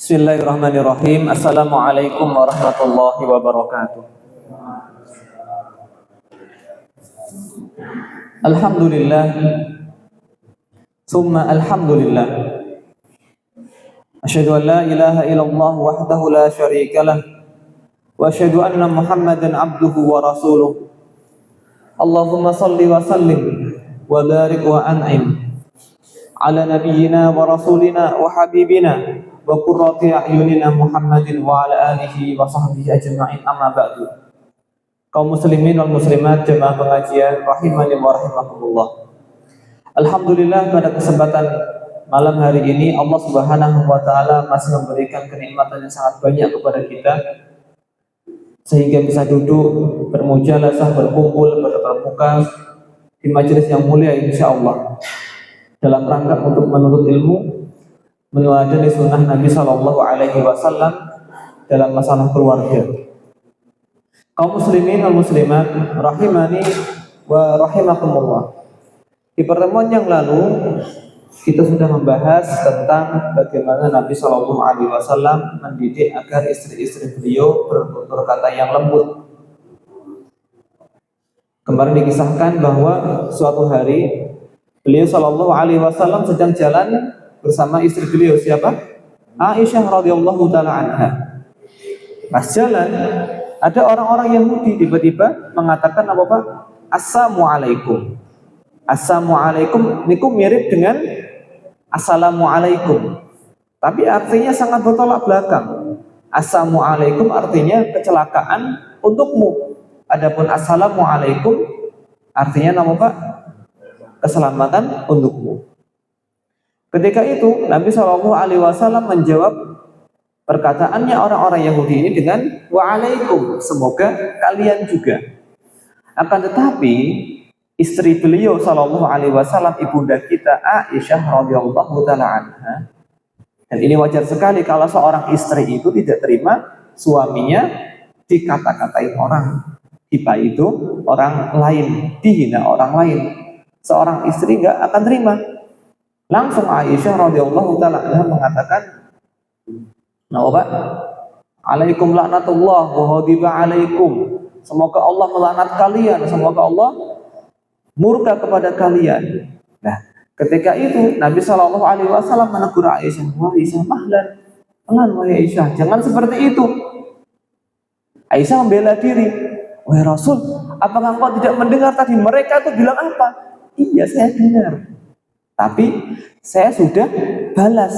Bismillahirrahmanirrahim. Assalamualaikum warahmatullahi wabarakatuh. Alhamdulillah. Summa alhamdulillah. Asyhadu an la ilaha illallah wahdahu la syarika lah. Wa asyhadu anna Muhammadan abduhu wa rasuluh. Allahumma salli wa sallim wa barik wa an'im ala nabiyyina wa rasulina wa habibina wa qurrati a'yunina Muhammadin wa ala alihi wa sahbihi ajma'in, amma ba'du. Kaum muslimin wal muslimat jemaah pengajian rahimani wa rahimakumullah. Alhamdulillah, pada kesempatan malam hari ini Allah Subhanahu wa taala masih memberikan kenikmatan yang sangat banyak kepada kita sehingga bisa duduk bermujalasah, berkumpul, bertatap muka di majelis yang mulia insyaallah dalam rangka untuk menuntut ilmu, meneladani sunnah Nabi Sallallahu Alaihi Wasallam dalam masalah keluarga. Kaum muslimin dan muslimat rahimani wa rahimakumullah. Di pertemuan yang lalu kita sudah membahas tentang bagaimana Nabi Sallallahu Alaihi Wasallam mendidik agar istri-istri beliau bertutur kata yang lembut. Kemarin dikisahkan bahwa suatu hari beliau Sallallahu Alaihi Wasallam sedang jalan bersama istri beliau, siapa? Aisyah radhiyallahu taala anha. Pas jalan, ada orang-orang Yahudi tiba-tiba mengatakan apa Pak? Assalamualaikum. Assalamualaikum niku mirip dengan Assalamualaikum, tapi artinya sangat bertolak belakang. Assalamualaikum artinya kecelakaan untukmu. Adapun Assalamualaikum artinya nama Pak? Keselamatan untukmu. Ketika itu Nabi Shallallahu Alaihi Wasallam menjawab perkataannya orang-orang Yahudi ini dengan waalaikum, semoga kalian juga. Akan tetapi istri beliau Shallallahu Alaihi Wasallam, ibunda kita Aisyah radhiyallahu taala anha, dan ini wajar sekali kalau seorang istri itu tidak terima suaminya dikata-katain orang, tiba itu orang lain, dihina orang lain. Seorang istri nggak akan terima. Langsung Aisyah radhiyallahu taala anha mengatakan, "Nah, Pak, alaikum laknatullah wa ghadiba alaikum." Semoga Allah melaknat kalian, semoga Allah murka kepada kalian. Nah, ketika itu Nabi Shallallahu Alaihi Wasallam menegur Aisyah, "Wah Aisyah, mahlan, pelan wahai Aisyah, jangan seperti itu." Aisyah membela diri, "Wahai Rasul, apakah engkau tidak mendengar tadi mereka itu bilang apa?" "Iya, saya dengar. Tapi saya sudah balas.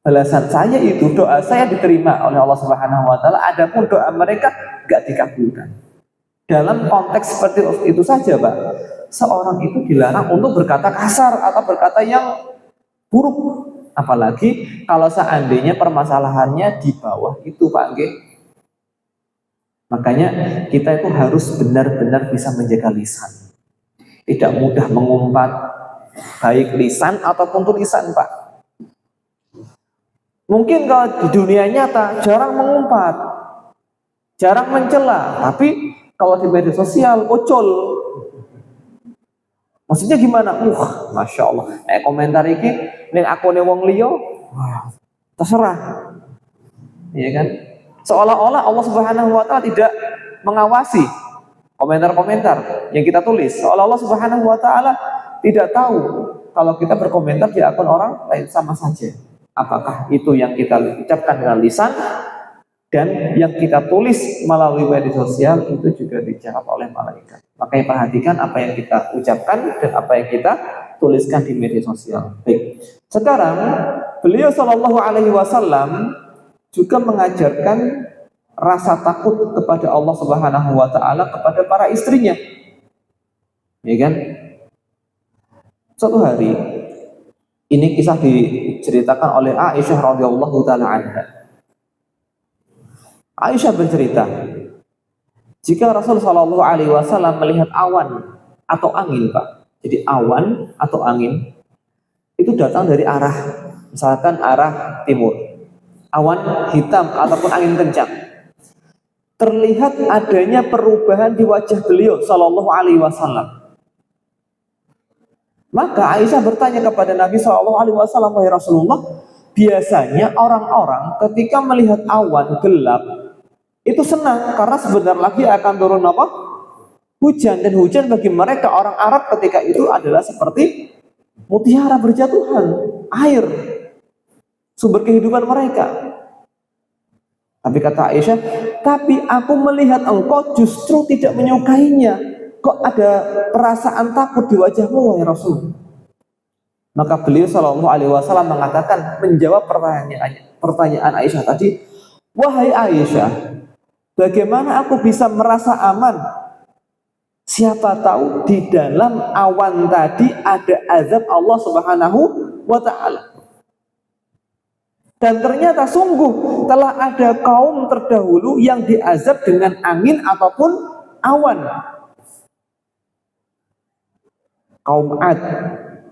Balasan saya itu, doa saya diterima oleh Allah Subhanahu wa taala, adapun doa mereka enggak dikabulkan." Dalam konteks seperti itu saja, Pak, seorang itu dilarang untuk berkata kasar atau berkata yang buruk, apalagi kalau seandainya permasalahannya di bawah itu, Pak, nggih. Makanya kita itu harus benar-benar bisa menjaga lisan. Tidak mudah mengumpat, baik lisan ataupun tulisan, Pak. Mungkin kalau di dunia nyata jarang mengumpat, jarang mencela, tapi kalau di media sosial ucul. Maksudnya gimana? Masya Allah. Komentar iki ning akune wong liya, terserah. Iya kan? Seolah-olah Allah Subhanahu wa taala tidak mengawasi komentar-komentar yang kita tulis. Seolah Allah Subhanahu wa taala tidak tahu kalau kita berkomentar di akun orang lain, sama saja. Apakah itu yang kita ucapkan dengan lisan dan yang kita tulis melalui media sosial itu juga dicatat oleh malaikat. Makanya perhatikan apa yang kita ucapkan dan apa yang kita tuliskan di media sosial. Baik. Sekarang beliau Shallallahu Alaihi Wasallam juga mengajarkan rasa takut kepada Allah Subhanahu wa taala kepada para istrinya. Ya kan? Suatu hari, ini kisah diceritakan oleh Aisyah radhiyallahu taala anha. Aisyah bercerita, jika Rasul Shallallahu Alaihi Wasallam melihat awan atau angin, Pak. Jadi awan atau angin itu datang dari arah, misalkan arah timur. Awan hitam ataupun angin kencang. Terlihat adanya perubahan di wajah beliau Shallallahu Alaihi Wasallam. Maka Aisyah bertanya kepada Nabi SAW, "Wahai Rasulullah, biasanya orang-orang ketika melihat awan gelap itu senang karena sebentar lagi akan turun apa? Hujan. Dan hujan bagi mereka orang Arab ketika itu adalah seperti mutiara berjatuhan, air, sumber kehidupan mereka. Tapi kata Aisyah, tapi aku melihat engkau justru tidak menyukainya. Kok ada perasaan takut di wajahmu, wahai Rasul? Maka beliau Shallallahu Alaihi Wasallam mengatakan, menjawab pertanyaan Aisyah tadi, wahai Aisyah, bagaimana aku bisa merasa aman? Siapa tahu di dalam awan tadi ada azab Allah Subhanahu wa Ta'ala. Dan ternyata sungguh telah ada kaum terdahulu yang diazab dengan angin ataupun awan. Kaum Ad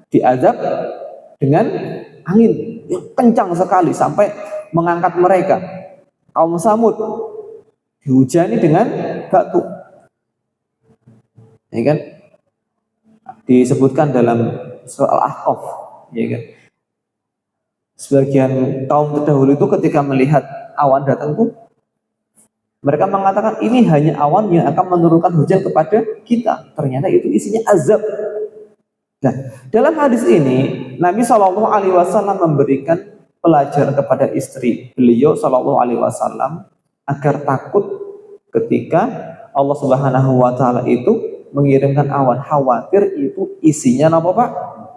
diazab dengan angin yang kencang sekali sampai mengangkat mereka. Kaum Samud dihujani dengan batu. Ya kan? Disebutkan dalam surah Al-Ahqaf, ya kan? Sebagian kaum terdahulu itu ketika melihat awan datang tuh mereka mengatakan ini hanya awan yang akan menurunkan hujan kepada kita. Ternyata itu isinya azab. Nah, dalam hadis ini Nabi Shallallahu Alaihi Wasallam memberikan pelajaran kepada istri beliau Shallallahu Alaihi Wasallam agar takut ketika Allah Subhanahu Wa Taala itu mengirimkan awan, khawatir itu isinya apa Pak?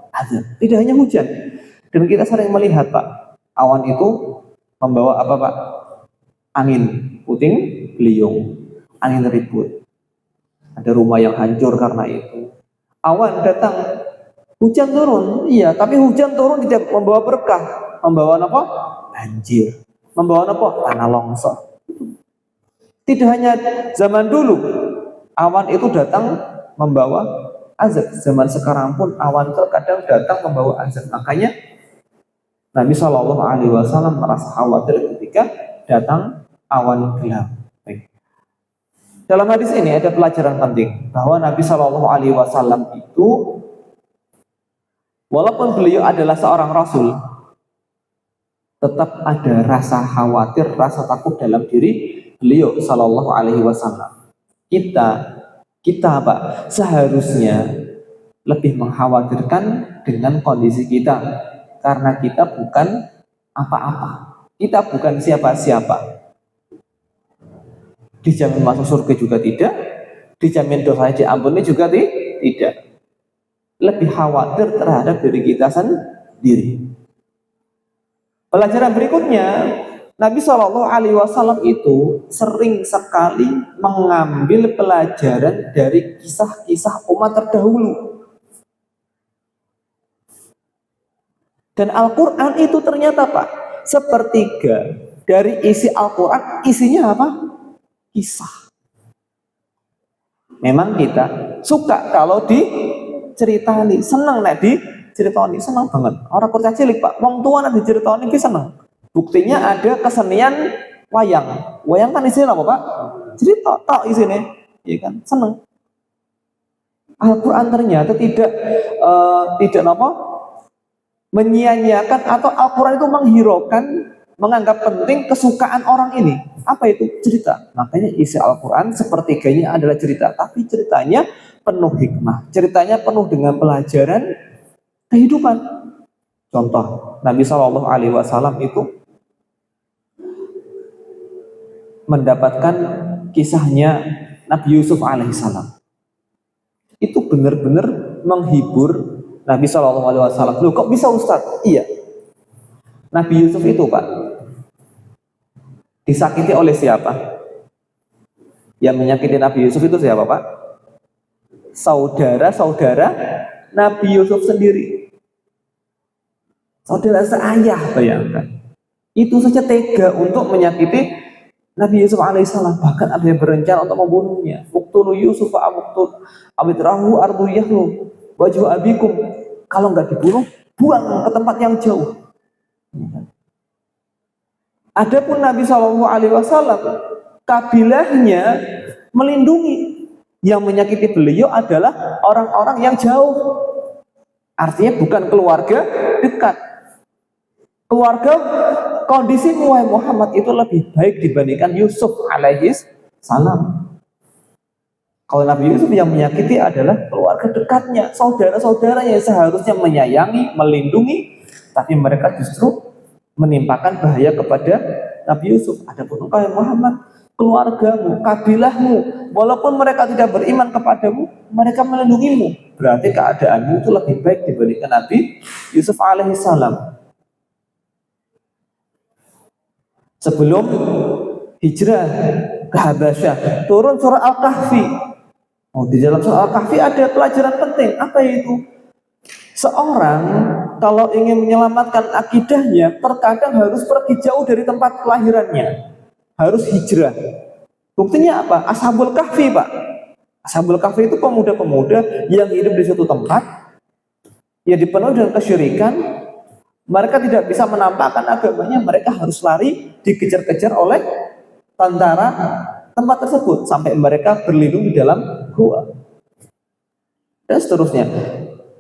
Azab. Tidak hanya hujan. Dan kita sering melihat Pak, awan itu membawa apa Pak? Angin puting beliung, angin ribut. Ada rumah yang hancur karena itu. Awan datang, hujan turun, iya, tapi hujan turun tidak membawa berkah, membawa apa? Banjir, membawa apa? Tanah longsor. Tidak hanya zaman dulu, awan itu datang membawa azab. Zaman sekarang pun awan terkadang datang membawa azab. Makanya Nabi Shallallahu Alaihi Wasallam merasa khawatir ketika datang awan gelap. Dalam hadis ini ada pelajaran penting bahwa Nabi Shallallahu Alaihi Wasallam itu walaupun beliau adalah seorang rasul, tetap ada rasa khawatir, rasa takut dalam diri beliau Shallallahu Alaihi Wasallam. Kita Pak seharusnya lebih mengkhawatirkan dengan kondisi kita karena kita bukan apa-apa, kita bukan siapa-siapa. Dijamin masuk surga juga tidak, dijamin dosanya diampuni juga tidak. Lebih khawatir terhadap diri kita sendiri. Pelajaran berikutnya, Nabi Shallallahu Alaihi Wasallam itu sering sekali mengambil pelajaran dari kisah-kisah umat terdahulu. Dan Al-Quran itu ternyata Pak, sepertiga dari isi Al-Quran isinya apa? Kisah. Memang kita suka kalau diceritani, senang nek diceritani, senang banget. Orang kurang cilik Pak, wong tua nek diceritani ki seneng. Buktinya ada kesenian wayang. Wayang kan isinya apa Pak? Cerita tok isinya, iya kan? Seneng. Al-Quran ternyata tidak apa? Menyia-nyiakan atau Al-Quran itu menghiraukan, menganggap penting kesukaan orang ini. Apa itu? Cerita. Makanya isi Al-Quran sepertiganya adalah cerita, tapi ceritanya penuh hikmah, ceritanya penuh dengan pelajaran kehidupan. Contoh, Nabi Shallallahu Alaihi Wasallam itu mendapatkan kisahnya Nabi Yusuf alaihissalam. Itu benar-benar menghibur Nabi Shallallahu Alaihi Wasallam. Loh, kok bisa Ustaz? Iya, Nabi Yusuf itu Pak disakiti oleh siapa? Yang menyakiti Nabi Yusuf itu siapa Pak? Saudara-saudara Nabi Yusuf sendiri. Saudara seayah, bayangkan. Itu saja tega untuk menyakiti Nabi Yusuf alaihissalam. Bahkan ada yang berencana untuk membunuhnya. Uqtulu Yusuf awitrahu ardu yahlu wajhu abikum. Kalau nggak dibunuh, buang ke tempat yang jauh. Adapun Nabi Shallallahu Alaihi Wasallam, kabilahnya melindungi. Yang menyakiti beliau adalah orang-orang yang jauh. Artinya bukan keluarga dekat. Keluarga, kondisimu wahai Muhammad itu lebih baik dibandingkan Yusuf alaihi salam. Kalau Nabi Yusuf yang menyakiti adalah keluarga dekatnya, saudara-saudaranya yang seharusnya menyayangi, melindungi, tapi mereka justru menimpakan bahaya kepada Nabi Yusuf. Adapun engkau Muhammad, keluargamu, kabilahmu, walaupun mereka tidak beriman kepadamu, mereka melindungimu. Berarti keadaanmu itu lebih baik dibandingkan Nabi Yusuf alaihissalam. Sebelum hijrah ke Habasyah, turun surah Al-Kahfi. Di dalam surah Al-Kahfi ada pelajaran penting. Apa itu? Seorang kalau ingin menyelamatkan akidahnya, terkadang harus pergi jauh dari tempat kelahirannya, harus hijrah. Buktinya apa? Ashabul Kahfi, Pak. Ashabul Kahfi itu pemuda-pemuda yang hidup di suatu tempat yang dipenuhi dengan kesyirikan. Mereka tidak bisa menampakkan agamanya, mereka harus lari, dikejar-kejar oleh tentara tempat tersebut sampai mereka berlindung di dalam gua. Dan seterusnya.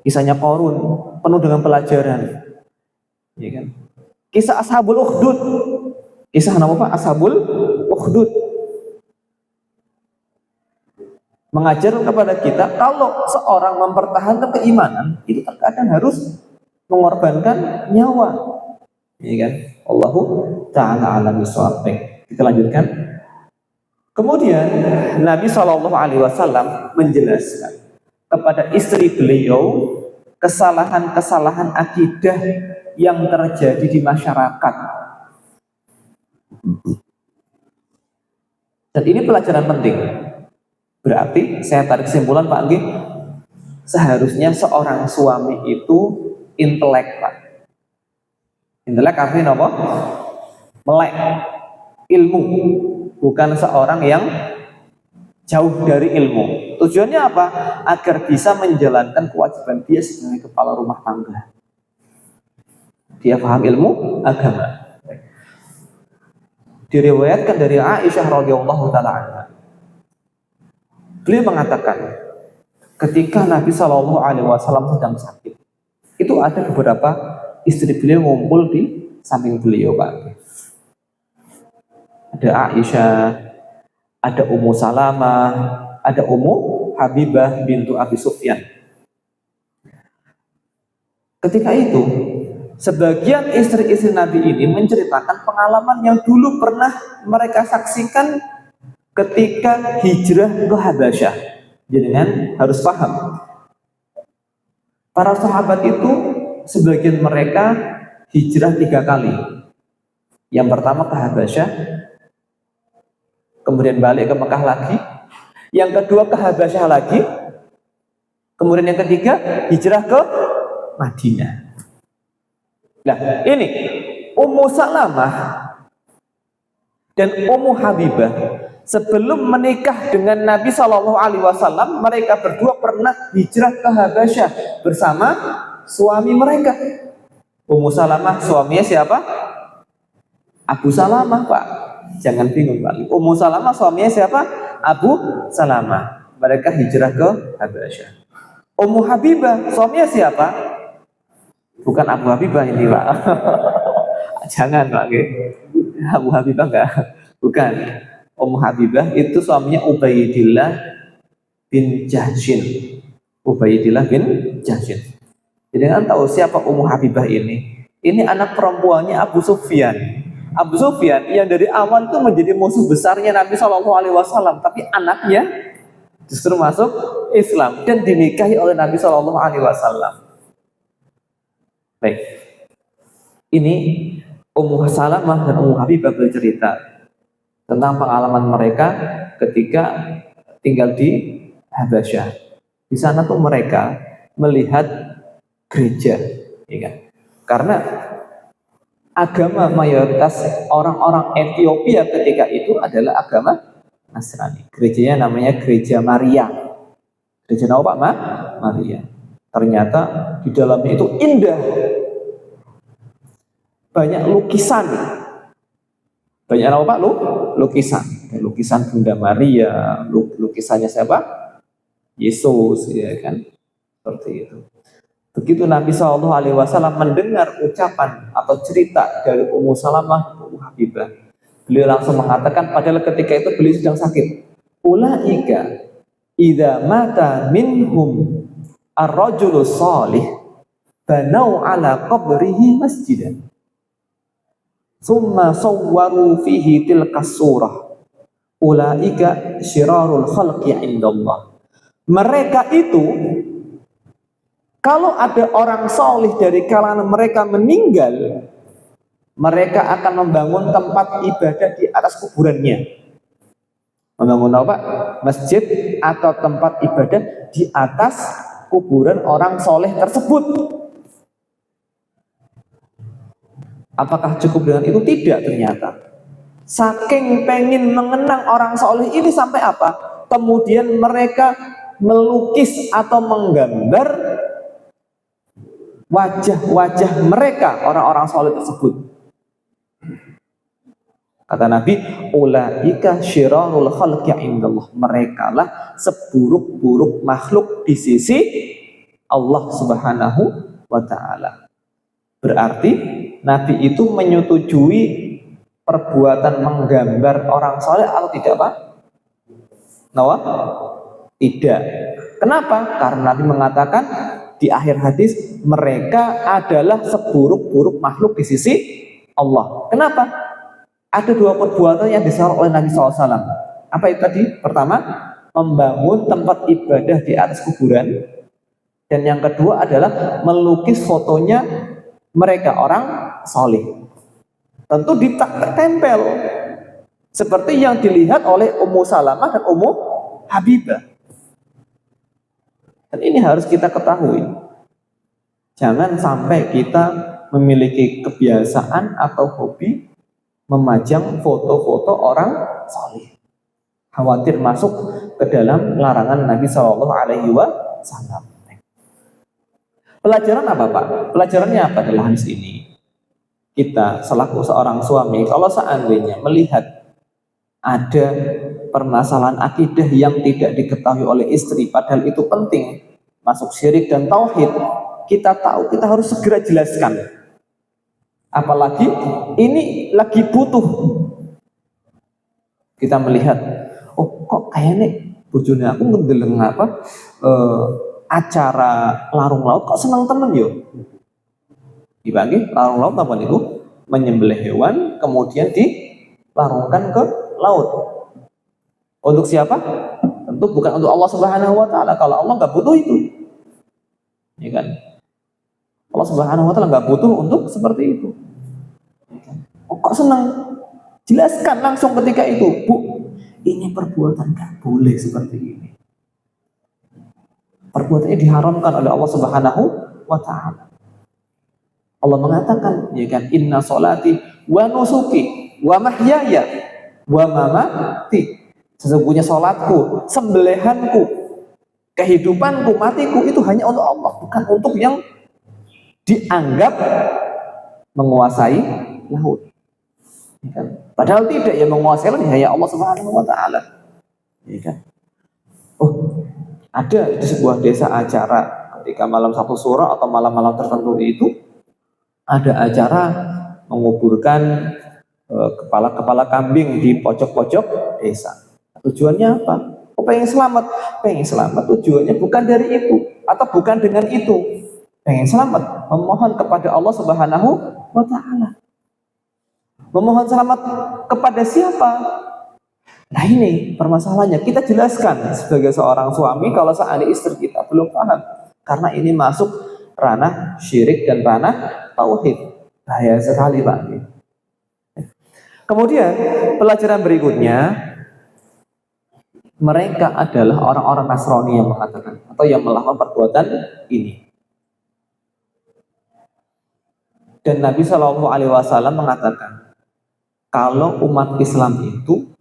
Kisahnya Qarun penuh dengan pelajaran. Ya kan? Kisah Ashabul Ukhdud. Kisah nama Pak? Ashabul Ukhdud. Mengajar kepada kita kalau seorang mempertahankan keimanan itu terkadang harus mengorbankan nyawa. Ya kan? Allahu ta'ala a'lam bishawab. Kita lanjutkan. Kemudian Nabi SAW menjelaskan kepada istri beliau kesalahan-kesalahan akidah yang terjadi di masyarakat. Dan ini pelajaran penting. Berarti saya tarik kesimpulan Pak Anggi, seharusnya seorang suami itu intelek, Pak. Intelek artinya apa? Melek ilmu, bukan seorang yang jauh dari ilmu. Tujuannya apa? Agar bisa menjalankan kewajiban dia sebagai kepala rumah tangga. Dia paham ilmu agama. Diriwayatkan dari Aisyah radhiyallahu taala anha. Beliau mengatakan, ketika Nabi SAW sedang sakit, itu ada beberapa istri beliau ngumpul di samping beliau, Pak. Ada Aisyah, ada Ummu Salamah, ada Ummu Habibah bintu Abi Sufyan. Ketika itu, sebagian istri-istri Nabi ini menceritakan pengalaman yang dulu pernah mereka saksikan ketika hijrah ke Habasyah. Jangan harus paham, para sahabat itu sebagian mereka hijrah 3 kali. Yang pertama ke Habasyah, kemudian balik ke Mekah lagi, yang kedua ke Habasyah lagi, kemudian yang ketiga hijrah ke Madinah. Nah, ini Ummu Salamah dan Ummu Habibah sebelum menikah dengan Nabi SAW, mereka berdua pernah hijrah ke Habasyah bersama suami mereka. Ummu Salamah suaminya siapa? Abu Salamah, Pak. Jangan bingung, Pak. Ummu Salamah suaminya siapa? Abu Salamah. Mereka hijrah ke Habasyah. Ummu Habibah suaminya siapa? Bukan Abu Habibah ini, Pak. Jangan, Pak. Abu Habibah enggak. Bukan. Ummu Habibah itu suaminya Ubaidillah bin Jahshin. Ubaidillah bin Jahshin. Jadi kan tahu siapa Ummu Habibah ini? Ini anak perempuannya Abu Sufyan. Abu Sufyan yang dari awal itu menjadi musuh besarnya Nabi SAW, tapi anaknya justru masuk Islam dan dinikahi oleh Nabi SAW. Baik, ini Ummu Salamah dan Ummu Habibah bercerita tentang pengalaman mereka ketika tinggal di Habasyah. Di sana tuh mereka melihat gereja, ya kan? Karena agama mayoritas orang-orang Ethiopia ketika itu adalah agama Nasrani. Gerejanya namanya Gereja Maria. Gereja nama Pak Maria. Ternyata di dalamnya itu indah. Banyak lukisan. Banyak apa Pak? Lukisan. Lukisan Bunda Maria, lukisannya siapa? Yesus, ya kan? Seperti itu. Begitu Nabi SAW mendengar ucapan atau cerita dari Ummu Salamah, Ummu Habibah, beliau langsung mengatakan, padahal ketika itu beliau sedang sakit, ulaika idza mata minhum ar-rajulu shalih banau ala qabrihi masjidan summa sawwaru fihi tilka surah ulaika syirarul khalqi indallah. Mereka itu, kalau ada orang solih dari kalangan mereka meninggal, mereka akan membangun tempat ibadah di atas kuburannya. Membangun apa? Masjid atau tempat ibadah di atas kuburan orang soleh tersebut. Apakah cukup dengan itu? Tidak ternyata. Saking pengen mengenang orang soleh ini sampai apa? Kemudian mereka melukis atau menggambar wajah-wajah mereka orang-orang soleh tersebut. Kata Nabi, ulaika syirarul khalqi indallah. Mereka lah seburuk-buruk makhluk di sisi Allah Subhanahu wa ta'ala. Berarti Nabi itu menyetujui perbuatan menggambar orang soleh atau tidak, Pak? Nawa? Tidak. Kenapa? Karena Nabi mengatakan di akhir hadis, mereka adalah seburuk-buruk makhluk di sisi Allah. Kenapa? Ada dua perbuatan yang disarankan oleh Nabi SAW. Apa itu tadi? Pertama, membangun tempat ibadah di atas kuburan. Dan yang kedua adalah melukis fotonya mereka, orang soleh. Tentu ditempel. Seperti yang dilihat oleh Ummu Salamah dan Ummu Habibah. Dan ini harus kita ketahui. Jangan sampai kita memiliki kebiasaan atau hobi memajang foto-foto orang saleh. Khawatir masuk ke dalam larangan Nabi SAW. Pelajaran apa, Pak? Pelajarannya apa dalam hadis ini? Kita selaku seorang suami, kalau seandainya melihat ada permasalahan akidah yang tidak diketahui oleh istri, padahal itu penting, masuk syirik dan tauhid, kita tahu, kita harus segera jelaskan. Apalagi ini lagi butuh. Kita melihat, oh kok kayaknya bojone aku ngedeleng apa acara larung laut kok senang temen yo. Dibagi larung laut apa niku? Menyembelih hewan kemudian dilarungkan ke laut. Untuk siapa? Tentu bukan untuk Allah Subhanahu wa taala. Kalau Allah nggak butuh itu. Ya kan? Allah Subhanahu wa taala nggak butuh untuk seperti itu. Oh, kok senang? Jelaskan langsung ketika itu, Bu, ini perbuatan nggak boleh seperti ini. Perbuatannya diharamkan oleh Allah Subhanahu wa taala. Allah mengatakan, ya kan, inna sholati wa nusuki wa mahyaya wa mamati. Sesungguhnya sholatku, sembelihanku, kehidupanku, matiku itu hanya untuk Allah, bukan untuk yang dianggap menguasai laut. Ya kan? Padahal tidak, yang menguasai laut hanya Allah Subhanahu wa taala. Ya kan? Oh, ada di sebuah desa acara ketika malam satu suro atau malam-malam tertentu itu ada acara menguburkan kepala-kepala kambing di pojok-pojok desa. Tujuannya apa? Oh, pengen selamat. Pengen selamat tujuannya bukan dari itu atau bukan dengan itu. Pengen selamat, memohon kepada Allah Subhanahu wa taala. Memohon selamat kepada siapa? Nah ini permasalahannya. Kita jelaskan sebagai seorang suami kalau seandainya istri kita belum paham. Karena ini masuk ranah syirik dan ranah tauhid. Bahaya sekali, Pak. Kemudian pelajaran berikutnya, mereka adalah orang-orang Nasrani yang mengatakan atau yang melakukan perbuatan ini. Dan Nabi Shallallahu Alaihi Wasallam mengatakan, kalau umat Islam itu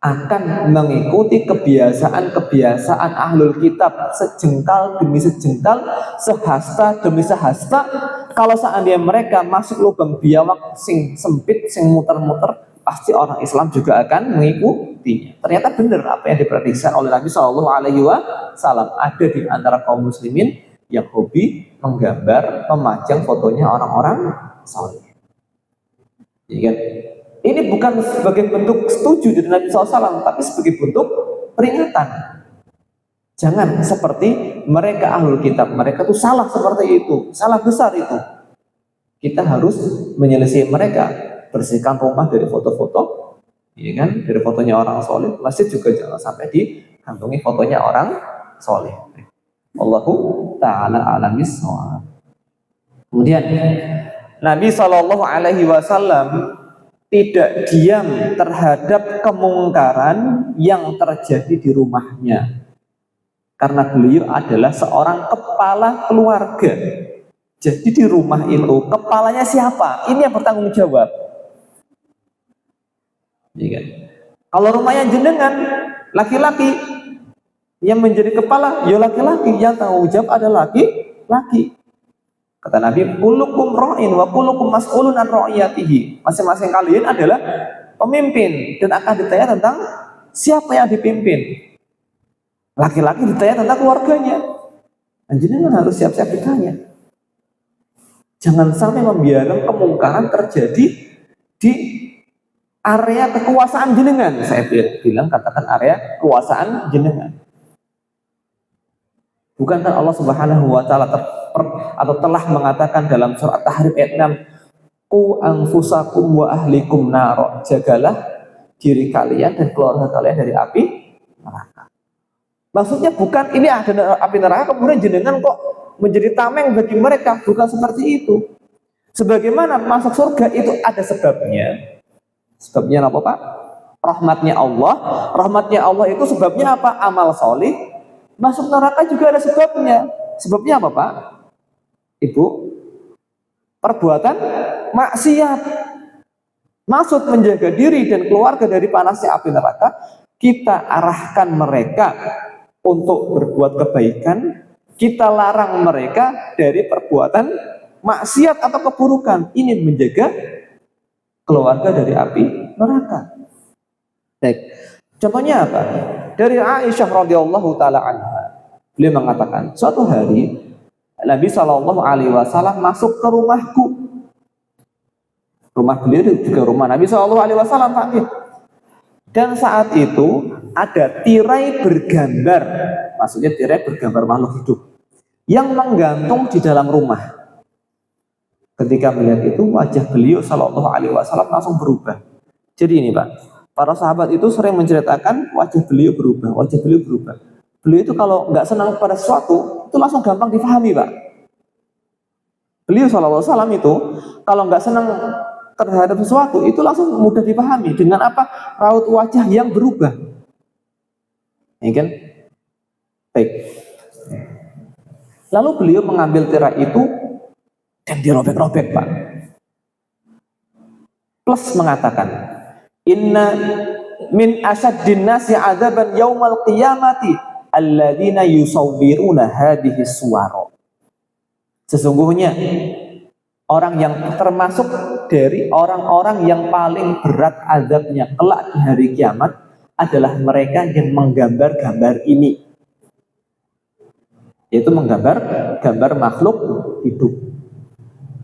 akan mengikuti kebiasaan-kebiasaan ahlul kitab sejengkal demi sejengkal, sehasta demi sehasta, kalau seandainya mereka masuk lubang biawak sing sempit, sing muter-muter, pasti orang Islam juga akan mengikutinya. Ternyata benar apa yang diprediksikan oleh Nabi Shallallahu Alaihi Wasallam. Ada di antara kaum muslimin yang hobi menggambar, memajang fotonya orang-orang saleh. Ya kan? Ini bukan sebagai bentuk setuju dari Nabi SAW, tapi sebagai bentuk peringatan. Jangan seperti mereka ahlul kitab, mereka tuh salah seperti itu, salah besar itu. Kita harus menyelesaikan mereka, bersihkan rumah dari foto-foto, ya kan? Dari fotonya orang soleh, masjid juga jangan sampai dikantongi fotonya orang soleh. Allahu ta'ala a'lam bishawab. Kemudian Nabi SAW tidak diam terhadap kemungkaran yang terjadi di rumahnya, karena beliau adalah seorang kepala keluarga. Jadi di rumah itu kepalanya siapa? Ini yang bertanggung jawab. Ya kan? Kalau rumahnya jenengan laki-laki, yang menjadi kepala ya laki-laki, yang tanggung jawab adalah laki-laki. Kata Nabi, kullukum ra'in wa kullukum mas'ulun an ra'iyatihi. Masing-masing kalian adalah pemimpin dan akan ditanya tentang siapa yang dipimpin. Laki-laki ditanya tentang keluarganya. Jenengan harus siap-siap ditanya. Jangan sampai membiarkan kemungkaran terjadi di area kekuasaan jenengan. Saya bilang katakan area kekuasaan jenengan. Bukankah Allah Subhanahu wa taala atau telah mengatakan dalam surat At-Tahrim ayat 6, qu anfusakum wa ahlikum naro, jagalah diri kalian dan keluarga kalian dari api neraka. Maksudnya bukan ini ada api neraka kemudian jenengan kok menjadi tameng bagi mereka, bukan seperti itu. Sebagaimana masuk surga itu ada sebabnya. Sebabnya apa, Pak? Rahmatnya Allah. Rahmatnya Allah itu sebabnya apa? Amal solih. Masuk neraka juga ada sebabnya. Sebabnya apa, Pak? Ibu? Perbuatan maksiat. Maksud menjaga diri dan keluarga dari panasnya api neraka, kita arahkan mereka untuk berbuat kebaikan, kita larang mereka dari perbuatan maksiat atau keburukan. Ini menjaga keluarga dari api neraka. Baik. Contohnya apa? Dari Aisyah radhiyallahu taala anha, beliau mengatakan, suatu hari Nabi SAW masuk ke rumahku. Rumah beliau juga rumah Nabi SAW, Pak. Dan saat itu ada tirai bergambar, maksudnya tirai bergambar makhluk hidup yang menggantung di dalam rumah. Ketika melihat itu, wajah beliau SAW langsung berubah. Jadi ini, Pak, para sahabat itu sering menceritakan wajah beliau berubah. Beliau itu kalau nggak senang pada sesuatu itu langsung gampang difahami, Pak. Beliau SAW itu kalau nggak senang terhadap sesuatu itu langsung mudah dipahami. Dengan apa? Raut wajah yang berubah. Ya kan? Baik. Lalu beliau mengambil tirai itu dan dirobek-robek, Pak. Plus mengatakan, inna min asyaddin nasi adzaban yaumal qiyamati alladzina yusawwiruna hadhihi suwara. Sesungguhnya orang yang termasuk dari orang-orang yang paling berat azabnya kelak di hari kiamat adalah mereka yang menggambar-gambar ini, yaitu menggambar gambar makhluk hidup.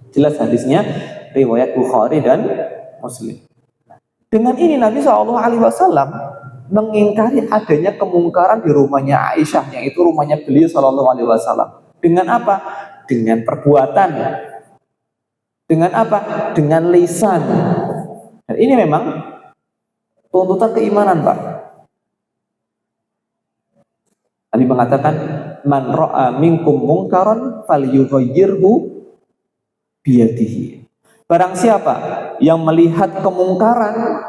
Jelas hadisnya riwayat Bukhari dan Muslim. Dengan ini Nabi SAW mengingkari adanya kemungkaran di rumahnya Aisyah, yang itu rumahnya beliau SAW. Dengan apa? Dengan perbuatan. Dengan apa? Dengan lisan. Dan ini memang tuntutan keimanan, Pak. Nabi mengatakan, man ra'a minkum mungkaran falyughayyirhu biyadihi. Barang siapa yang melihat kemungkaran,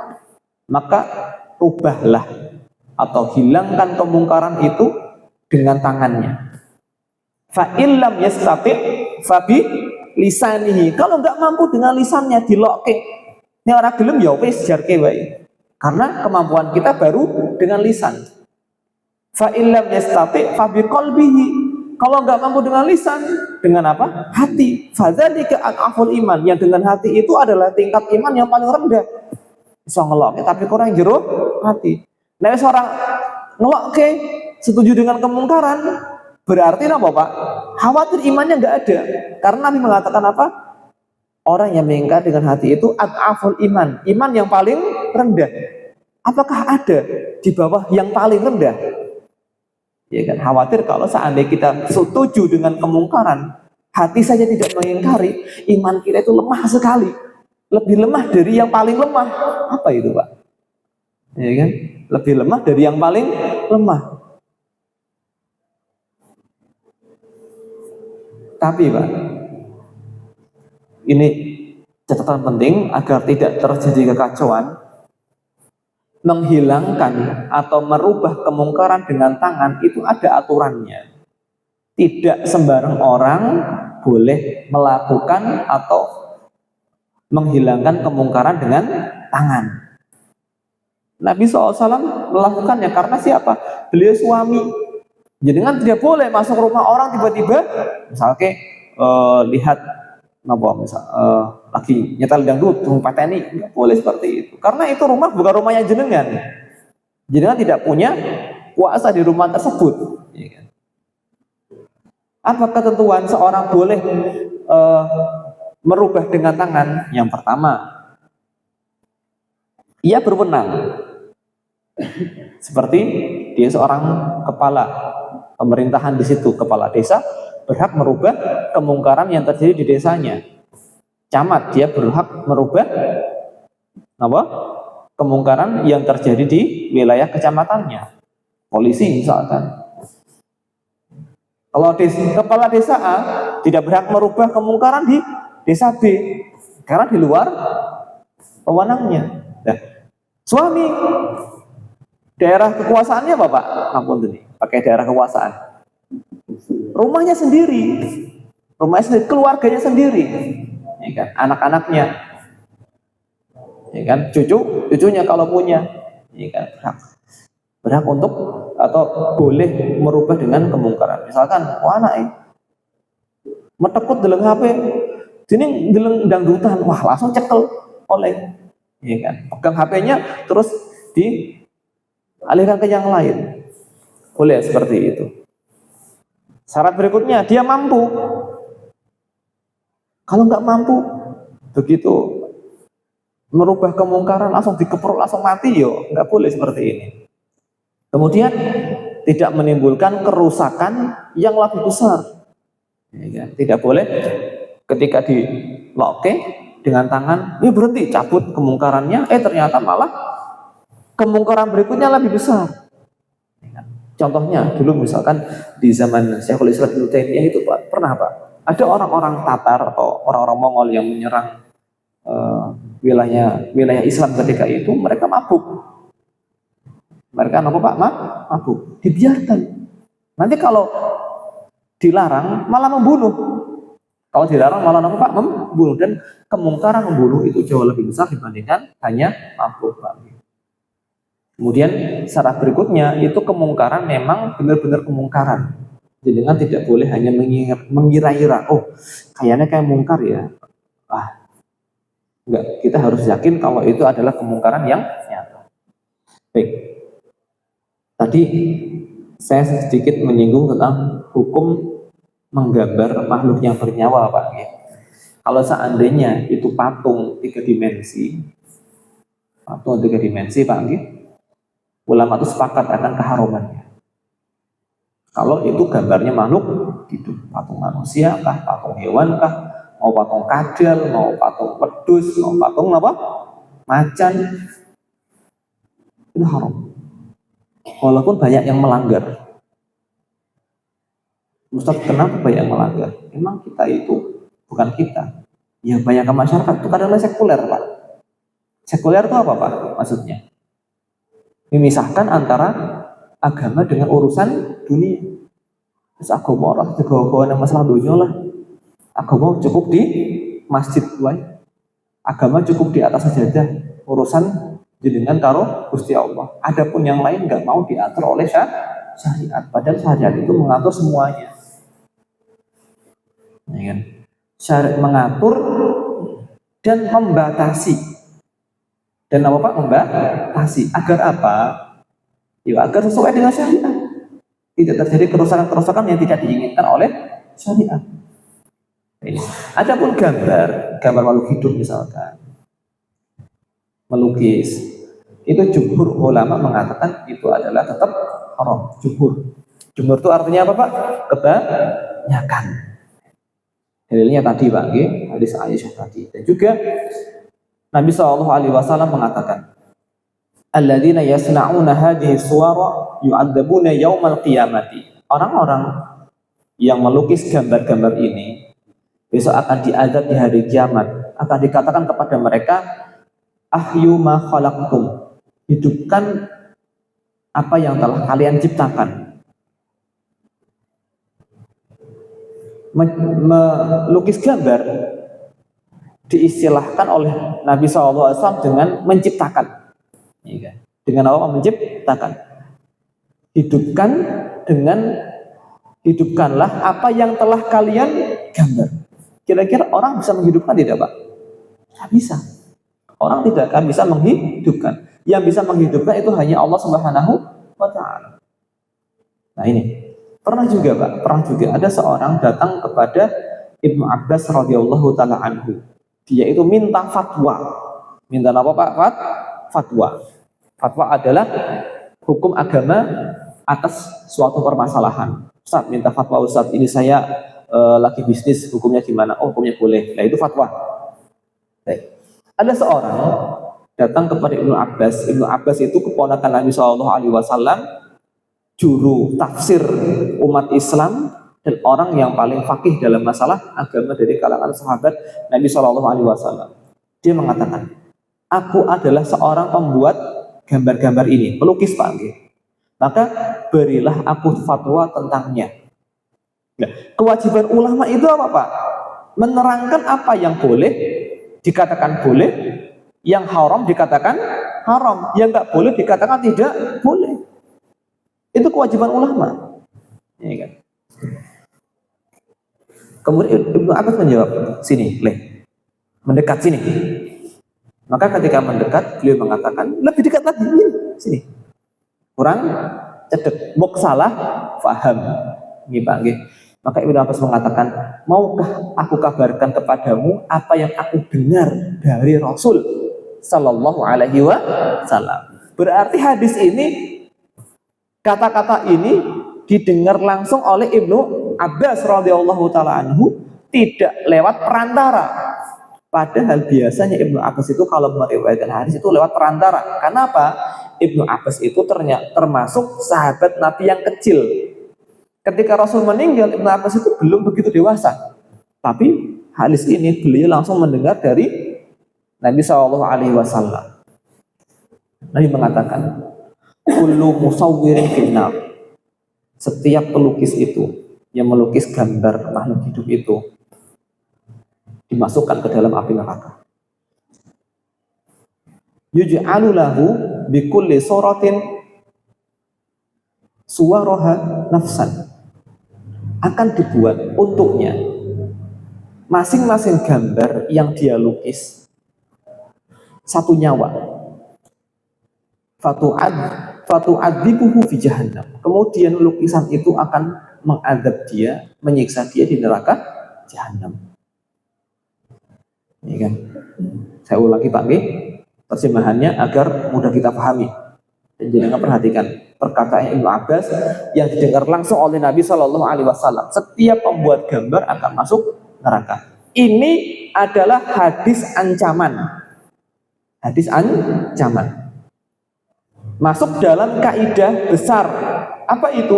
maka ubahlah atau hilangkan kemungkaran itu dengan tangannya. Fa illam yastati fa bi lisanihi. Kalau nggak mampu dengan lisannya, dilokke. Ini orang gelem ya wis jarke wae. Karena kemampuan kita baru dengan lisan. Fa illam yastati fa bi qalbihi. Kalau nggak mampu dengan lisan, dengan apa? Hati. Fadzalika ad'aful iman. Yang dengan hati itu adalah tingkat iman yang paling rendah. Bisa ngelokke tapi kurang jero hati. Nah, seorang ngelokke setuju dengan kemungkaran, Berarti apa Pak? Khawatir imannya nggak ada. Karena Nabi mengatakan apa? Orang yang mengingkar dengan hati itu ad'aful iman, iman yang paling rendah. Apakah ada di bawah yang paling rendah? Ya kan, khawatir kalau seandainya kita setuju dengan kemungkaran, hati saja tidak mengingkari, iman kita itu lemah sekali, lebih lemah dari yang paling lemah. Apa itu Pak? Ya kan, lebih lemah dari yang paling lemah. Tapi Pak, ini catatan penting agar tidak terjadi kekacauan. Menghilangkan atau merubah kemungkaran dengan tangan itu ada aturannya. Tidak sembarang orang boleh melakukan atau menghilangkan kemungkaran dengan tangan. Nabi SAW melakukannya karena siapa? Beliau suami. Jadi kan tidak boleh masuk rumah orang tiba-tiba, misalnya lihat lagi nyetel dangdut, pateni, nggak boleh seperti itu. Karena itu rumah bukan rumahnya jenengan. Jenengan tidak punya kuasa di rumah tersebut. Apa ketentuan seorang boleh merubah dengan tangan? Yang pertama, ia berwenang. Seperti dia seorang kepala pemerintahan di situ, kepala desa, berhak merubah kemungkaran yang terjadi di desanya. Camat, dia berhak merubah kemungkaran yang terjadi di wilayah kecamatannya. Polisi misalkan. Kalau kepala desa A tidak berhak merubah kemungkaran di desa B karena di luar wewenangnya. Nah, suami daerah kekuasaannya apa Pak? Ampun ini, pakai daerah kekuasaan. Rumahnya sendiri, keluarganya sendiri. Ya kan? Anak-anaknya, ya kan? Cucunya kalau punya, ya kan? Berhak untuk atau boleh merubah dengan kemungkaran. Misalkan, anak metekut dalam HP, sini dalam dangdutan, wah langsung cekel oleh, ya kan? Pegang HP-nya terus dialihkan ke yang lain, boleh seperti itu. Syarat berikutnya, dia mampu. Kalau nggak mampu, begitu merubah kemungkaran langsung dikeprok, langsung mati, nggak boleh seperti ini. Kemudian tidak menimbulkan kerusakan yang lebih besar. Ya, tidak boleh ketika di loke dengan tangan, berhenti, cabut kemungkarannya, ternyata malah kemungkaran berikutnya lebih besar. Contohnya dulu misalkan di zaman Syekhul Islam Ibnu Taimiyah itu Pak, pernah Pak, ada orang-orang Tatar atau orang-orang Mongol yang menyerang wilayah Islam ketika itu, mereka mabuk. Mereka Pak? Mabuk. Dibiarkan. Nanti kalau dilarang malah membunuh. Kalau dilarang malah Pak? Membunuh. Dan kemungkaran membunuh itu jauh lebih besar dibandingkan hanya mabuk Pak. Kemudian syarat berikutnya itu kemungkaran memang benar-benar kemungkaran. Jadi kan tidak boleh hanya mengira-ira, kayaknya kayak mungkar ya. Enggak, kita harus yakin kalau itu adalah kemungkaran yang nyata. Baik. Tadi saya sedikit menyinggung tentang hukum menggambar makhluk yang bernyawa Pak. Kalau seandainya itu patung 3 dimensi, Pak, ulama itu sepakat akan keharumannya. Kalau itu gambarnya makhluk hidup, patung manusia kah, patung hewan kah, mau patung kadal, mau patung pedus, mau patung macan, itu haram. Walaupun banyak yang melanggar. Ustaz, kenapa banyak yang melanggar? Memang kita itu bukan kita. Ya banyak ke masyarakat itu kadang sekuler Pak. Sekuler itu apa Pak? Maksudnya memisahkan antara agama dengan urusan dunia. Terus agama lah, juga masalah dunia lah. Agama cukup di masjid, agama cukup di atas sajadah. Urusan jenengan karo Gusti Allah. Adapun yang lain nggak mau diatur oleh syariat. Padahal syariat itu mengatur semuanya. Ya kan? Syariat mengatur dan membatasi. Dan apa Pak? Membatasi. Agar apa? Ya agar sesuai dengan syariat. tidak terjadi kerusakan-kerusakan yang tidak diinginkan oleh syariat. Ini. Adapun gambar makhluk hidup misalkan, melukis, itu jumhur ulama mengatakan itu adalah tetap haram. Jumhur itu artinya apa Pak? Kebanyakan. Dalilnya tadi Pak, hadis Aisyah tadi. Dan juga Nabi SAW mengatakan, alladzina yasna'una hadhihi suwara yu'adzabuna yaumal qiyamati. Orang-orang yang melukis gambar-gambar ini besok akan diazab di hari kiamat. Akan dikatakan kepada mereka, ahyu ma khalaqtum, hidupkan apa yang telah kalian ciptakan. Melukis gambar diistilahkan oleh Nabi SAW dengan menciptakan. Dengan apa? Menciptakan. Hidupkanlah apa yang telah kalian gambar. Kira-kira orang bisa menghidupkan tidak Pak? Tidak bisa. Orang tidak akan bisa menghidupkan. Yang bisa menghidupkan itu hanya Allah Subhanahu wa Ta'ala. Nah ini pernah juga ada seorang datang kepada Ibnu Abbas radhiyallahu taala anhu. Dia itu minta fatwa. Minta apa Pak? Fatwa. Fatwa adalah hukum agama atas suatu permasalahan. Ustaz minta fatwa, Ustaz ini saya lagi bisnis, hukumnya gimana? Oh, hukumnya boleh. Nah itu fatwa. Baik. Ada seorang datang kepada Ibnu Abbas. Ibnu Abbas itu keponakan Nabi SAW, juru tafsir umat Islam dan orang yang paling faqih dalam masalah agama dari kalangan sahabat Nabi SAW. Dia mengatakan, aku adalah seorang pembuat gambar-gambar ini, pelukis Pak. Maka berilah aku fatwa tentangnya. Nah, kewajiban ulama itu apa Pak? Menerangkan apa yang boleh dikatakan boleh, yang haram dikatakan haram, yang nggak boleh dikatakan tidak boleh. Itu kewajiban ulama. Ya kan? Kemudian Ibnu Abbas menjawab, sini, mendekat sini. Maka ketika mendekat, beliau mengatakan, lebih dekat lagi, sini. Kurang cedek, mok salah, faham. Ini Pak, Maka Ibnu Abbas mengatakan, maukah aku kabarkan kepadamu apa yang aku dengar dari Rasul Sallallahu Alaihi Wasallam. Berarti hadis ini, kata-kata ini didengar langsung oleh Ibnu Abbas radhiyallahu taala anhu, tidak lewat perantara. Padahal biasanya Ibnu Abbas itu kalau meriwayatkan hadis itu lewat perantara. Kenapa? Ibnu Abbas itu termasuk sahabat Nabi yang kecil. Ketika Rasul meninggal, Ibnu Abbas itu belum begitu dewasa. Tapi hadis ini beliau langsung mendengar dari Nabi SAW. Nabi mengatakan, kullu musawwirin finnar. Setiap pelukis itu yang melukis gambar makhluk hidup itu dimasukkan ke dalam api neraka. Yuj'alu lahu bikulli suratin suwaraha nafsan. Akan dibuat untuknya masing-masing gambar yang dia lukis satu nyawa. Fatu'adzibuhu fi jahannam. Kemudian lukisan itu akan mengadab dia, menyiksa dia di neraka jahannam. Ini kan. Saya ulangi Pak terjemahannya agar mudah kita pahami. Dan jangan perhatikan perkataan Ibnu Abbas yang didengar langsung oleh Nabi Shallallahu Alaihi Wasallam. Setiap pembuat gambar akan masuk neraka. Ini adalah hadis ancaman. Hadis ancaman. Masuk dalam kaidah besar. Apa itu?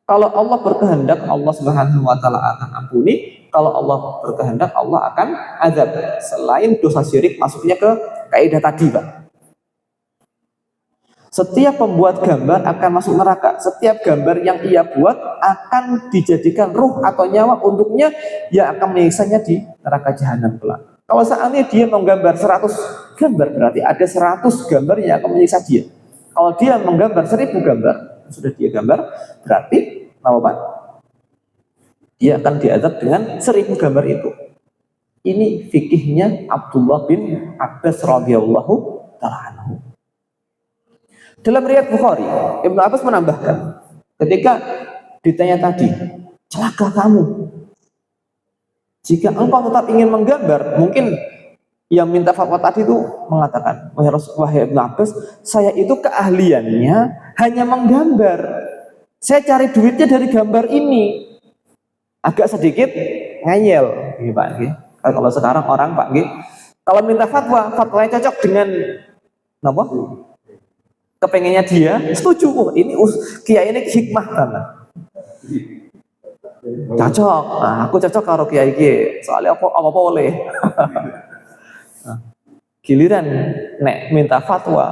Kalau Allah berkehendak, Allah Subhanahu wa taala akan ampuni. Kalau Allah berkehendak, Allah akan azab. Selain dosa syirik masuknya ke kaidah tadi, Pak. Setiap pembuat gambar akan masuk neraka. Setiap gambar yang ia buat akan dijadikan ruh atau nyawa untuknya yang akan menyiksanya di neraka jahanam kelak. Kalau seandainya dia menggambar 100 gambar, berarti ada 100 gambar yang akan menyiksa dia. Kalau dia menggambar 1000 gambar, sudah dia gambar, berarti apa Pak? Dia akan diazab dengan 1000 gambar itu. Ini fikihnya Abdullah bin Abbas radhiyallahu ta'ala anhu. Dalam riwayat Bukhari, Ibnu Abbas menambahkan, Ketika ditanya tadi, celaka kamu. Jika engkau tetap ingin menggambar, mungkin yang minta fatwa tadi itu mengatakan, wahai Ibnu Abbas, saya itu keahliannya hanya menggambar. Saya cari duitnya dari gambar ini. Agak sedikit ngeyel, gitu, Pak. Kalau sekarang orang, Pak, kalau minta fatwa, fatwanya cocok dengan apa? Kepengennya dia, setuju. Oh, ini kiai ini hikmah banget. Cocok. Nah, aku cocok karo kiai iki. Soalnya apa boleh. Giliran nek minta fatwa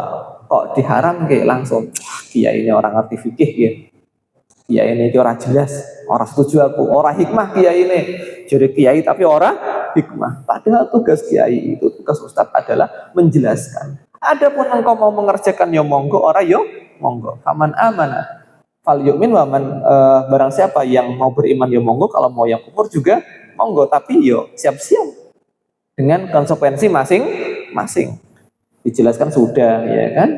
kok diharam ke langsung. Kiai ini orang ngerti fikih ya. Kiai ini orang jelas, orang setuju aku, orang hikmah kiai ini. Jadi kiai tapi orang hikmah. Padahal tugas kiai itu, tugas ustadz adalah menjelaskan. Adapun engkau mau mengerjakan ya monggo, orang yo monggo. Faman amanah fal yu'min wa man, barang siapa yang mau beriman ya monggo, kalau mau yang kufur juga monggo, tapi yo siap-siap dengan konsekuensi masing-masing. Dijelaskan sudah, ya kan?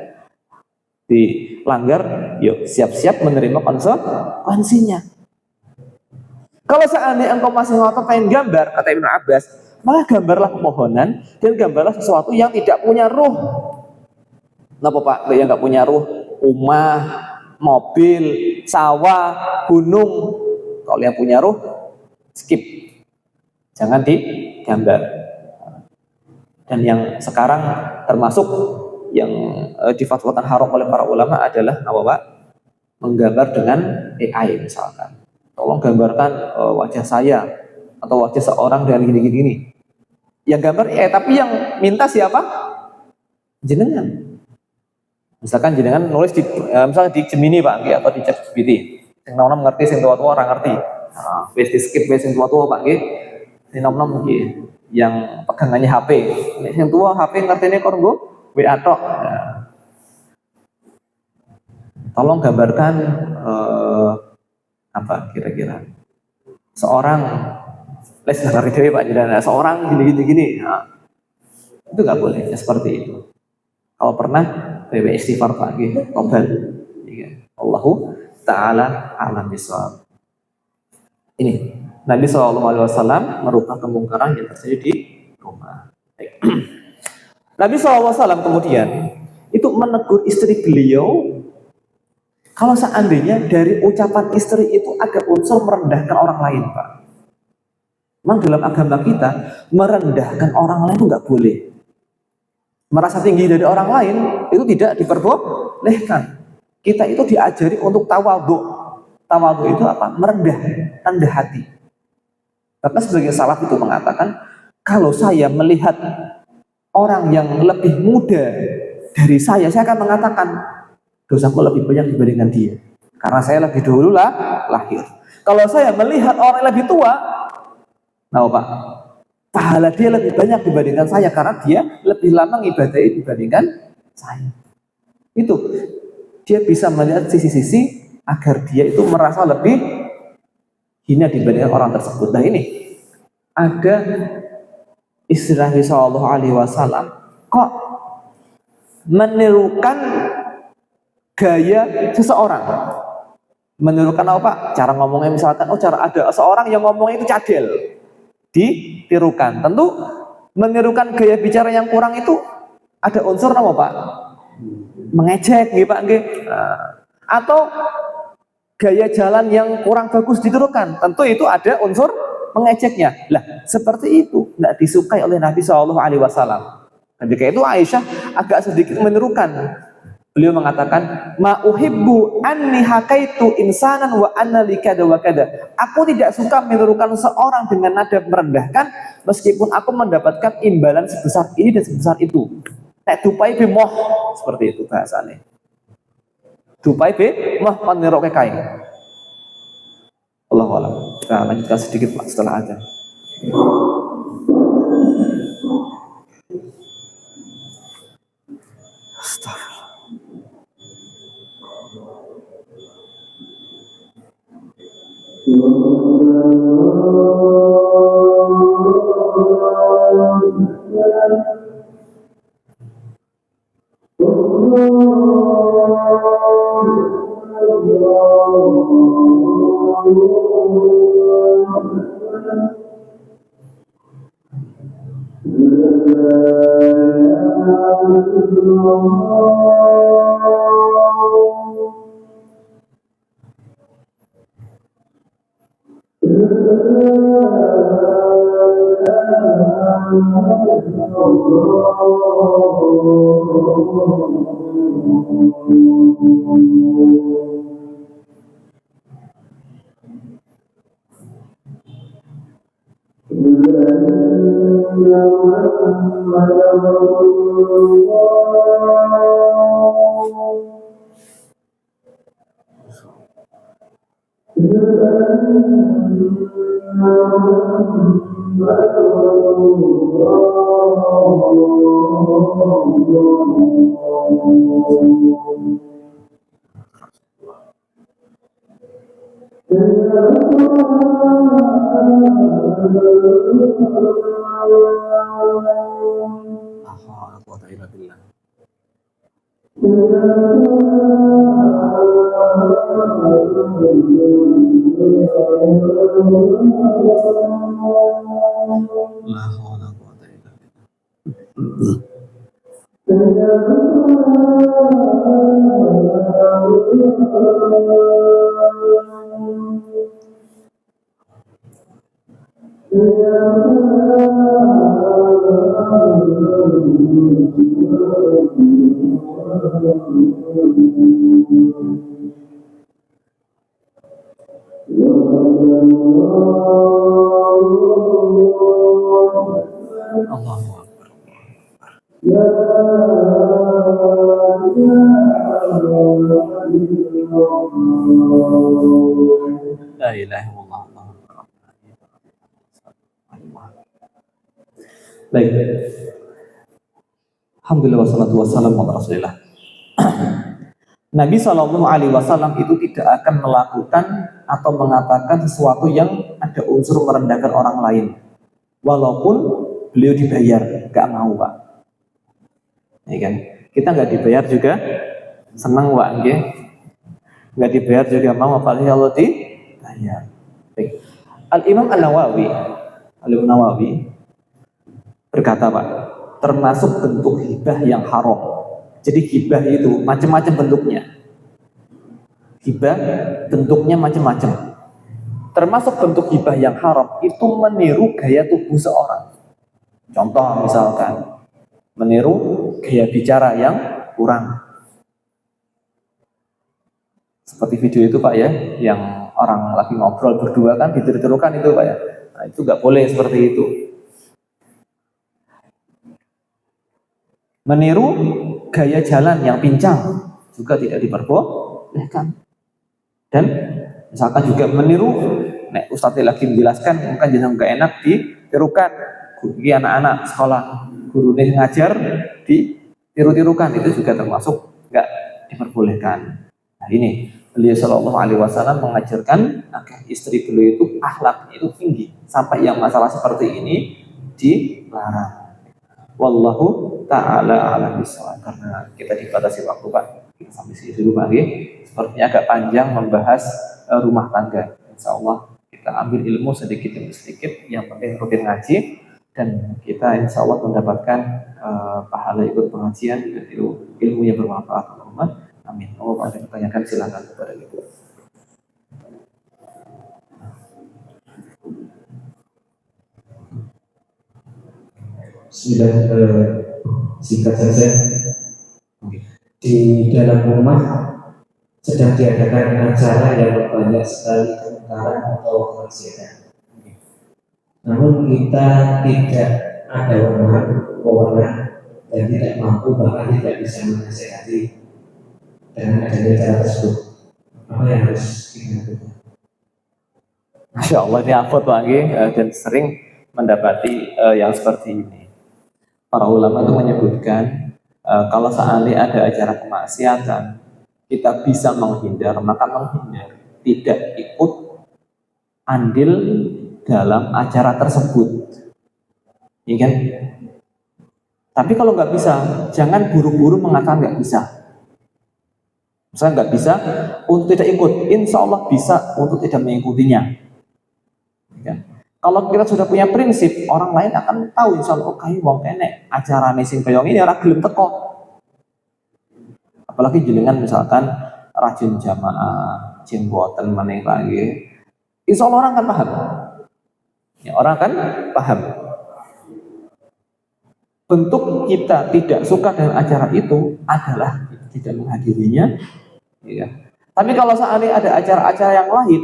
Dilanggar, yuk siap-siap menerima konsekuensinya. Kalau seandainya engkau masih ngotot pengen gambar, kata Ibnu Abbas, maka gambarlah pepohonan dan gambarlah sesuatu yang tidak punya ruh. Kenapa Pak? Yang nggak punya ruh, rumah, mobil, sawah, gunung. Kalau yang punya ruh, skip. Jangan digambar. Dan yang sekarang termasuk yang difatwakan haram oleh para ulama adalah apa Pak? Menggambar dengan AI misalkan. Tolong gambarkan wajah saya atau wajah seorang dengan gini-gini. Yang gambar AI, tapi yang minta siapa? Jenengan. Misalkan jenengan nulis di misalnya di Gemini Pak, atau di ChatGPT. Yang nom-nom ngerti, yang tua-tua orang ngerti. Nah, wis di skip wis yang tua-tua Pak nggih. Yang nom-nom nggih. Yang pegangannya HP. Yang tua HP ngertine kok nggo WA tok. Nah. Tolong gambarkan apa kira-kira seorang les ngerti dewe Pak Jendana, seorang gini. Nah, itu nggak boleh ya, seperti itu. Kalau pernah BB istighfar Pak nggih, tobat. Allahu taala alam bisawab. Ini Nabi SAW merubah kemungkaran yang terjadi di rumah. Nabi SAW kemudian itu menegur istri beliau kalau seandainya dari ucapan istri itu ada unsur merendahkan orang lain, Pak. Memang dalam agama kita merendahkan orang lain itu nggak boleh. Merasa tinggi dari orang lain itu tidak diperbolehkan. Kita itu diajari untuk tawadhu. Tawadhu itu apa? Rendah hati. Karena sebagian salaf itu mengatakan, kalau saya melihat orang yang lebih muda dari saya akan mengatakan dosaku lebih banyak dibandingkan dia. Karena saya lebih dahulu lahir. Kalau saya melihat orang yang lebih tua, nah Pak, pahala dia lebih banyak dibandingkan saya karena dia lebih lama ngibadahi dibandingkan saya. Itu dia bisa melihat sisi-sisi agar dia itu merasa lebih hina dibandingkan orang tersebut. Nah ini ada istilah Sallallahu Alaihi Wasallam kok menirukan gaya seseorang. Menirukan apa Pak? Cara ngomongnya misalkan, cara ada seorang yang ngomongnya itu cadel, ditirukan. Tentu menirukan gaya bicara yang kurang itu ada unsur apa Pak? Mengejek, gitu Pak. Atau gaya jalan yang kurang bagus ditirukan, tentu itu ada unsur mengejeknya. Lah, seperti itu nggak disukai oleh Nabi Shallallahu Alaihi Wasallam. Ketika itu Aisyah agak sedikit menirukan. Beliau mengatakan, ma uhibbu anni hakaitu insanan wa anna likada wa kada. Aku tidak suka menirukan seorang dengan nada merendahkan meskipun aku mendapatkan imbalan sebesar ini dan sebesar itu. Nek dupai bimoh, seperti itu bahasanya. Dupai bimoh paniroke kain. Allahu a'lam. Kita lanjutkan sedikit Pak setelah adzan. La ilaha illallah. Baik. Alhamdulillah wassalatu wassalamu ala Rasulillah. Nabi Shallallahu Alaihi Wasallam itu tidak akan melakukan atau mengatakan sesuatu yang ada unsur merendahkan orang lain, walaupun beliau dibayar, gak mau Pak. Ya kan? Kita nggak dibayar juga senang Pak, nggak dibayar juga mau, apalagi kalau dibayar. Al Imam An Nawawi berkata Pak, termasuk bentuk hibah yang haram. Jadi hibah itu macam-macam bentuknya. Hibah bentuknya macam-macam. Termasuk bentuk hibah yang haram itu meniru gaya tubuh seorang. Contoh misalkan meniru gaya bicara yang kurang. Seperti video itu Pak ya, yang orang lagi ngobrol berdua kan ditiru-tirukan itu Pak ya. Nah, itu nggak boleh seperti itu. Meniru gaya jalan yang pincang juga tidak diperbolehkan. Dan misalkan juga meniru, nek Ustadz lagi menjelaskan mungkin jangan nggak enak ditirukan. Ini anak-anak sekolah gurunya ngajar ditiru-tirukan, itu juga termasuk nggak diperbolehkan. Nah ini beliau Shallallahu Alaihi Wasallam mengajarkan agar istri beliau itu akhlaknya itu tinggi sampai yang masalah seperti ini dilarang. Wallahu ta'ala a'lam bishawab. Karena kita dibatasi waktu Pak, kita sampai sini dulu Pak. Sepertinya agak panjang membahas rumah tangga. Insya Allah kita ambil ilmu sedikit demi sedikit, yang penting rutin ngaji, dan kita insya Allah mendapatkan pahala ikut pengajian dan ilmu yang bermanfaat. Amin. Oh, ada pertanyaan silakan kepada Ibu. Sudah singkat saja. Di dalam rumah sedang diadakan acara yang banyak sekali kemungkaran atau kemaksiatan. Namun kita tidak ada wewenang dan tidak mampu, bahkan tidak bisa menasihati dengan adanya cara tersebut. Apa yang harus kita lakukan? Masya Allah, ini afot lagi dan sering mendapati yang seperti ini. Para ulama itu menyebutkan kalau seandainya ada acara kemaksiatan, kita bisa menghindar, maka menghindar, tidak ikut andil dalam acara tersebut, ya kan? Tapi kalau nggak bisa, jangan buru-buru mengatakan nggak bisa. Misalnya nggak bisa untuk tidak ikut, insya Allah bisa untuk tidak mengikutinya. Ya. Kalau kita sudah punya prinsip, orang lain akan tahu insya Allah, oh kayu wong kene acara sing kaya ini ora gelem teko. Apalagi jenengan misalkan rajin jamaah, jemboten meneng lagi, insya Allah orang akan paham. Ya, orang akan paham. Bentuk kita tidak suka dengan acara itu adalah kita tidak menghadirinya. Ya. Tapi kalau seandainya ada acara-acara yang lain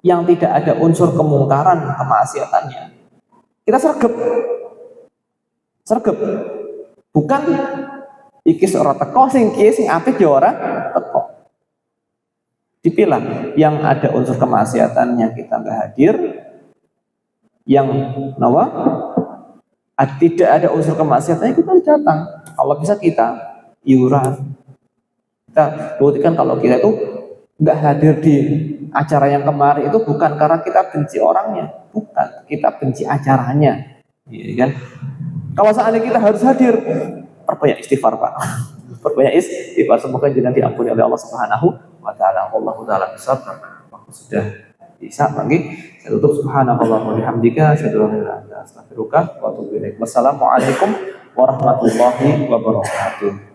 yang tidak ada unsur kemungkaran, kemaksiatannya, kita sergap. Sergap. Bukan iki ora teko sing kiye sing apik ya ora teko. Dipilah yang ada unsur kemaksiatannya kita nggak hadir, yang nawa tidak ada unsur kemaksiatannya kita datang. Kalau bisa kita iuran. Kita buktikan kalau kita itu nggak hadir di acara yang kemarin itu bukan karena kita benci orangnya, bukan, kita benci acaranya, ya kan? Kalau seandainya kita harus hadir, perbanyak istighfar Pak, perbanyak istighfar, semoga jenengan diampuni oleh Allah Subhanahu wa Ta'ala. Wallahu ta'ala bisawab. Waktu sudah bisa lagi, saya tutup. Subhanallah wa bihamdika, asyhadu an la ilaha illa anta, astaghfiruka wa atubu ilaik. Wassalamualaikum warahmatullahi wabarakatuh.